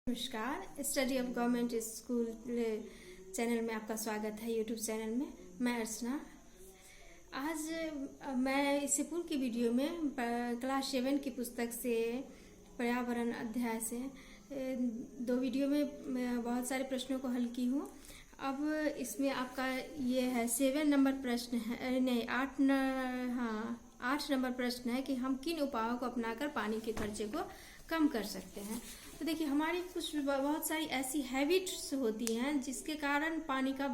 नमस्कार। Study of government school channel में आपका स्वागत है। यूट्यूब चैनल में मैं अर्चना। आज मैं इससे पूर्व की वीडियो में क्लास 7 की पुस्तक से पर्यावरण अध्याय से दो वीडियो में मैं बहुत सारे प्रश्नों को हल की हूँ। अब इसमें आपका ये है 7 नंबर प्रश्न है, नहीं 8 नंबर प्रश्न है कि हम किन उपायों को अपनाकर पानी के खर्चे को कम कर सकते हैं। तो देखिए, हमारी कुछ बहुत सारी ऐसी हैबिट्स होती हैं जिसके कारण पानी का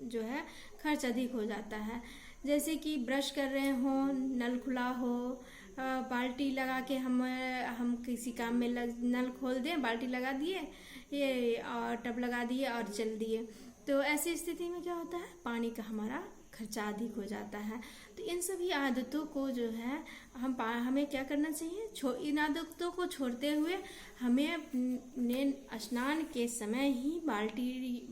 जो है खर्च अधिक हो जाता है। जैसे कि ब्रश कर रहे हो, नल खुला हो, बाल्टी लगा के हम किसी काम में नल खोल दें, बाल्टी लगा दिए ये और टब लगा दिए और चल दिए, तो ऐसी स्थिति में क्या होता है, पानी का हमारा खर्चा अधिक हो जाता है। तो इन सभी आदतों को जो है हमें क्या करना चाहिए, इन आदतों को छोड़ते हुए हमें अपने स्नान के समय ही बाल्टी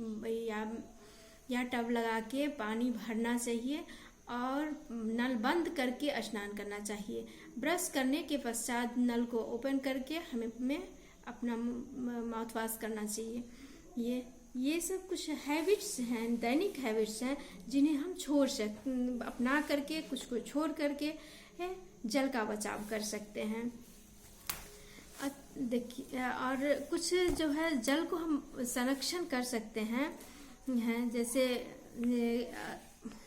या टब लगा के पानी भरना चाहिए और नल बंद करके स्नान करना चाहिए। ब्रश करने के पश्चात नल को ओपन करके हमें अपना माउथ वॉश करना चाहिए। ये सब कुछ हैबिट्स हैं, दैनिक हैबिट्स हैं जिन्हें हम अपना करके कुछ को छोड़ करके जल का बचाव कर सकते हैं। देखिए, और कुछ जो है जल को हम संरक्षण कर सकते हैं जैसे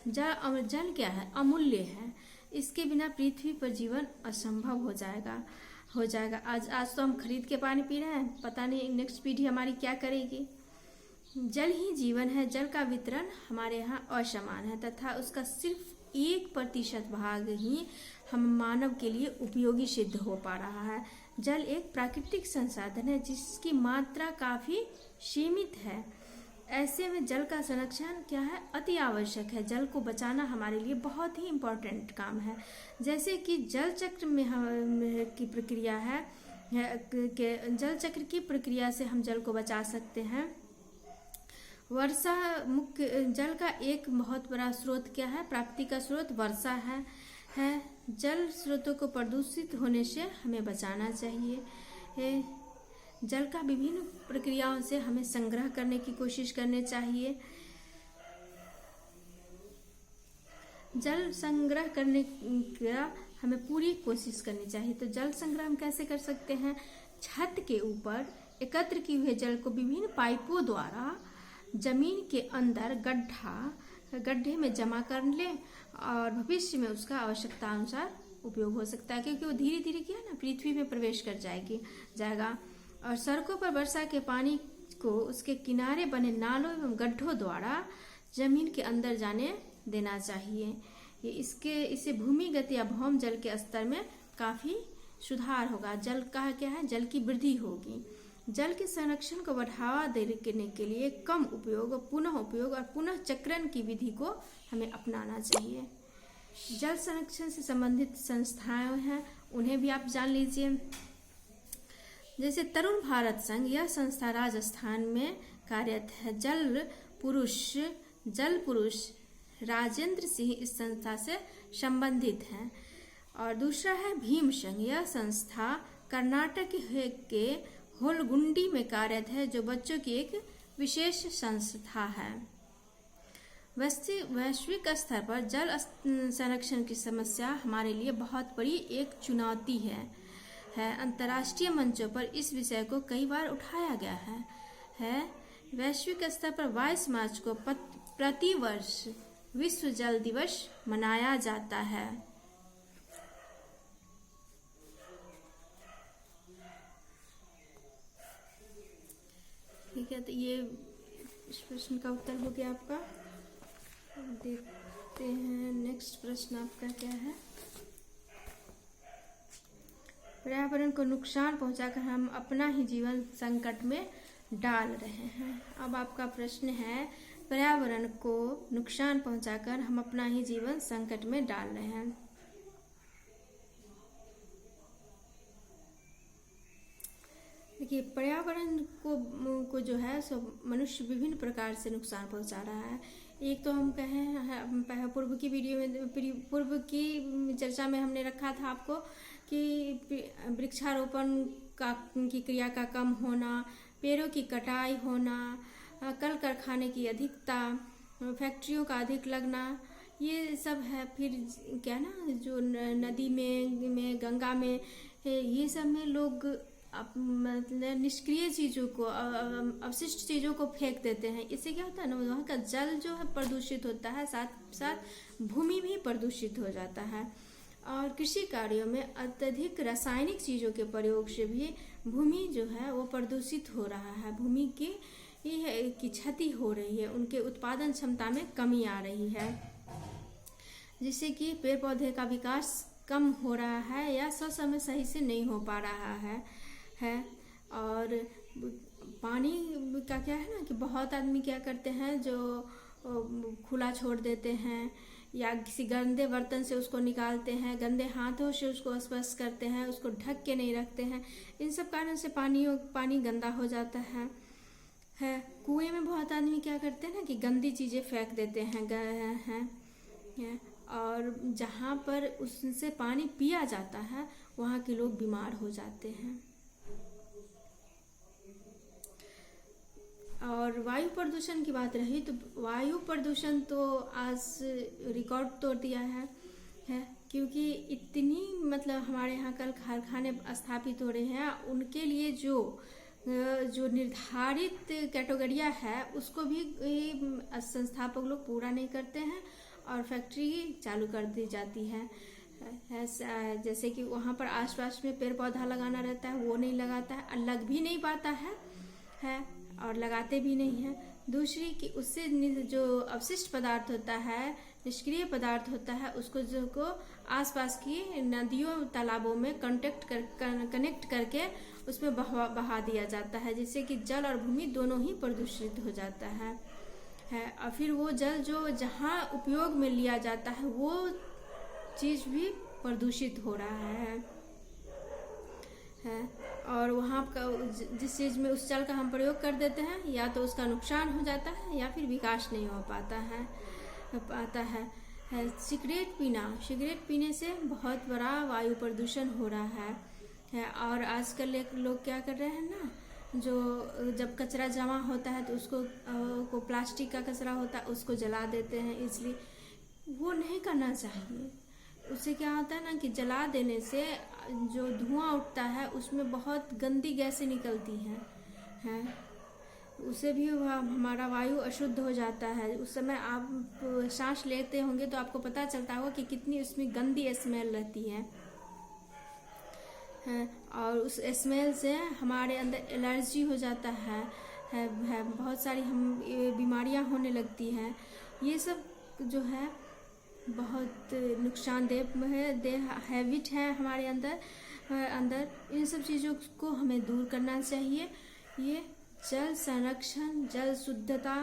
जल क्या है, अमूल्य है। इसके बिना पृथ्वी पर जीवन असंभव हो जाएगा। आज तो हम खरीद के पानी पी रहे हैं, पता नहीं नेक्स्ट पीढ़ी हमारी क्या करेगी। जल ही जीवन है। जल का वितरण हमारे यहाँ असमान है तथा उसका सिर्फ 1% भाग ही हम मानव के लिए उपयोगी सिद्ध हो पा रहा है। जल एक प्राकृतिक संसाधन है जिसकी मात्रा काफी सीमित है। ऐसे में जल का संरक्षण क्या है, अति आवश्यक है। जल को बचाना हमारे लिए बहुत ही इम्पोर्टेंट काम है। जैसे कि जल चक्र में की प्रक्रिया है जल चक्र की प्रक्रिया से हम जल को बचा सकते हैं। वर्षा मुख्य जल का एक बहुत बड़ा स्रोत क्या है, प्राप्ति का स्रोत वर्षा है। जल स्रोतों को प्रदूषित होने से हमें बचाना चाहिए। जल का विभिन्न प्रक्रियाओं से हमें संग्रह करने की कोशिश करनी चाहिए। जल संग्रह करने का हमें पूरी कोशिश करनी चाहिए। तो जल संग्रह हम कैसे कर सकते हैं, छत के ऊपर एकत्र किए हुए जल को विभिन्न पाइपों द्वारा जमीन के अंदर गड्ढे में जमा कर लें और भविष्य में उसका आवश्यकता अनुसार उपयोग हो सकता है, क्योंकि वो धीरे धीरे क्या है ना पृथ्वी में प्रवेश कर जाएगा। और सड़कों पर वर्षा के पानी को उसके किनारे बने नालों एवं गड्ढों द्वारा जमीन के अंदर जाने देना चाहिए। इससे भूमिगत या भौम जल के स्तर में काफी सुधार होगा। जल का क्या है, जल की वृद्धि होगी। जल के संरक्षण को बढ़ावा देने के लिए कम उपयोग, पुनः उपयोग और पुनः चक्रण की विधि को हमें अपनाना चाहिए। जल संरक्षण से संबंधित संस्थाएं हैं, उन्हें भी आप जान लीजिए। जैसे तरुण भारत संघ, यह संस्था राजस्थान में कार्यरत है। जल पुरुष राजेंद्र सिंह इस संस्था से संबंधित हैं। और दूसरा है भीम संघ, यह संस्था कर्नाटक के होलगुंडी में कार्यरत है, जो बच्चों की एक विशेष संस्था है। वैश्विक स्तर पर जल संरक्षण की समस्या हमारे लिए बहुत बड़ी एक चुनौती है। अंतर्राष्ट्रीय मंचों पर इस विषय को कई बार उठाया गया है। वैश्विक स्तर पर 22 मार्च को प्रतिवर्ष विश्व जल दिवस मनाया जाता है। ठीक है, तो ये इस प्रश्न का उत्तर हो गया आपका। देखते हैं नेक्स्ट प्रश्न आपका क्या है। पर्यावरण को नुकसान पहुंचाकर हम अपना ही जीवन संकट में डाल रहे हैं। अब आपका प्रश्न है, पर्यावरण को नुकसान पहुंचाकर हम अपना ही जीवन संकट में डाल रहे हैं। देखिए, पर्यावरण को जो है सो मनुष्य विभिन्न प्रकार से नुकसान पहुंचा रहा है। एक तो हम कहें पूर्व की चर्चा में हमने रखा था आपको कि वृक्षारोपण की क्रिया का कम होना, पेड़ों की कटाई होना, कल कारखाने की अधिकता, फैक्ट्रियों का अधिक लगना, ये सब है। फिर क्या ना, जो नदी में गंगा में, ये सब में लोग मतलब निष्क्रिय चीज़ों को, अवशिष्ट चीज़ों को फेंक देते हैं। इससे क्या होता है ना, वहाँ का जल जो है प्रदूषित होता है, साथ साथ भूमि भी प्रदूषित हो जाता है। और कृषि कार्यों में अत्यधिक रासायनिक चीज़ों के प्रयोग से भी भूमि जो है वो प्रदूषित हो रहा है। भूमि की क्षति हो रही है, उनके उत्पादन क्षमता में कमी आ रही है, जिससे कि पेड़ पौधे का विकास कम हो रहा है या समय सही से नहीं हो पा रहा है। और पानी का क्या है ना कि बहुत आदमी क्या करते हैं, जो खुला छोड़ देते हैं या किसी गंदे बर्तन से उसको निकालते हैं, गंदे हाथों से उसको स्पर्श करते हैं, उसको ढक के नहीं रखते हैं। इन सब कारण से पानी गंदा हो जाता है। कुएं में बहुत आदमी क्या करते हैं ना कि गंदी चीज़ें फेंक देते हैं और जहाँ पर उससे पानी पिया जाता है वहाँ के लोग बीमार हो जाते हैं। और वायु प्रदूषण की बात रही तो वायु प्रदूषण तो आज रिकॉर्ड तोड़ दिया है क्योंकि इतनी मतलब हमारे यहाँ कल कारखाने स्थापित हो रहे हैं, उनके लिए जो निर्धारित कैटेगरिया है उसको भी संस्थापक लोग पूरा नहीं करते हैं और फैक्ट्री चालू कर दी जाती है। जैसे कि वहाँ पर आसपास में पेड़ पौधा लगाना रहता है, वो नहीं लगाता है, लग भी नहीं पाता है और लगाते भी नहीं हैं। दूसरी कि उससे जो अवशिष्ट पदार्थ होता है, निष्क्रिय पदार्थ होता है, उसको जो को आसपास की नदियों तालाबों में कनेक्ट करके उसमें बहा दिया जाता है, जिससे कि जल और भूमि दोनों ही प्रदूषित हो जाता है। और फिर वो जल जो जहाँ उपयोग में लिया जाता है वो चीज़ भी प्रदूषित हो रहा है और वहाँ का जिस चीज़ में उस जल का हम प्रयोग कर देते हैं या तो उसका नुकसान हो जाता है या फिर विकास नहीं हो पाता है। सिगरेट पीने से बहुत बड़ा वायु प्रदूषण हो रहा है। और आजकल लोग क्या कर रहे हैं ना, जो जब कचरा जमा होता है तो उसको प्लास्टिक का कचरा होता है उसको जला देते हैं, इसलिए वो नहीं करना चाहिए। उससे क्या होता है ना कि जला देने से जो धुआं उठता है उसमें बहुत गंदी गैसें निकलती हैं उससे भी हमारा वायु अशुद्ध हो जाता है। उस समय आप सांस लेते होंगे तो आपको पता चलता होगा कि कितनी उसमें गंदी स्मेल रहती है और उस स्मेल से हमारे अंदर एलर्जी हो जाता है, बहुत सारी बीमारियां होने लगती हैं। ये सब जो है बहुत नुकसानदेह हैबिट है हमारे अंदर। इन सब चीज़ों को हमें दूर करना चाहिए। ये जल संरक्षण, जल शुद्धता,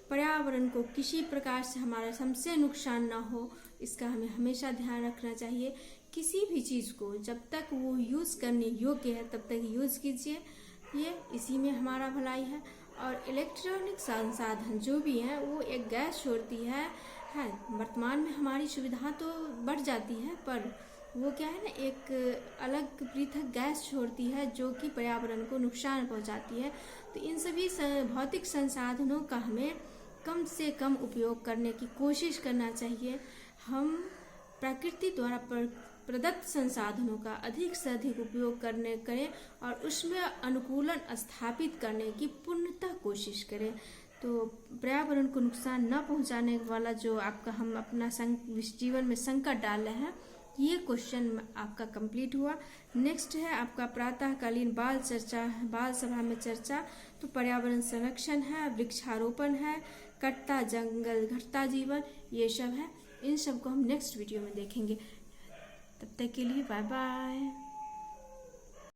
पर्यावरण को किसी प्रकार से हमारा हमसे नुकसान ना हो, इसका हमें हमेशा ध्यान रखना चाहिए। किसी भी चीज़ को जब तक वो यूज़ करने योग्य है तब तक यूज़ कीजिए, ये इसी में हमारा भलाई है। और इलेक्ट्रॉनिक संसाधन जो भी हैं वो एक गैस छोड़ती है। वर्तमान में हमारी सुविधा तो बढ़ जाती है पर वो क्या है ना, एक अलग पृथक गैस छोड़ती है जो कि पर्यावरण को नुकसान पहुंचाती है। तो इन सभी भौतिक संसाधनों का हमें कम से कम उपयोग करने की कोशिश करना चाहिए। हम प्रकृति द्वारा प्रदत्त संसाधनों का अधिक से अधिक उपयोग करें और उसमें अनुकूलन स्थापित करने की पूर्णतः कोशिश करें। तो पर्यावरण को नुकसान न पहुंचाने वाला जो आपका हम अपना जीवन में संकट डाल रहे हैं, ये क्वेश्चन आपका कंप्लीट हुआ। नेक्स्ट है आपका प्रातःकालीन बाल सभा में चर्चा। तो पर्यावरण संरक्षण है, वृक्षारोपण है, कटता जंगल घटता जीवन, ये सब है। इन सब को हम नेक्स्ट वीडियो में देखेंगे। तब तक के लिए बाय बाय।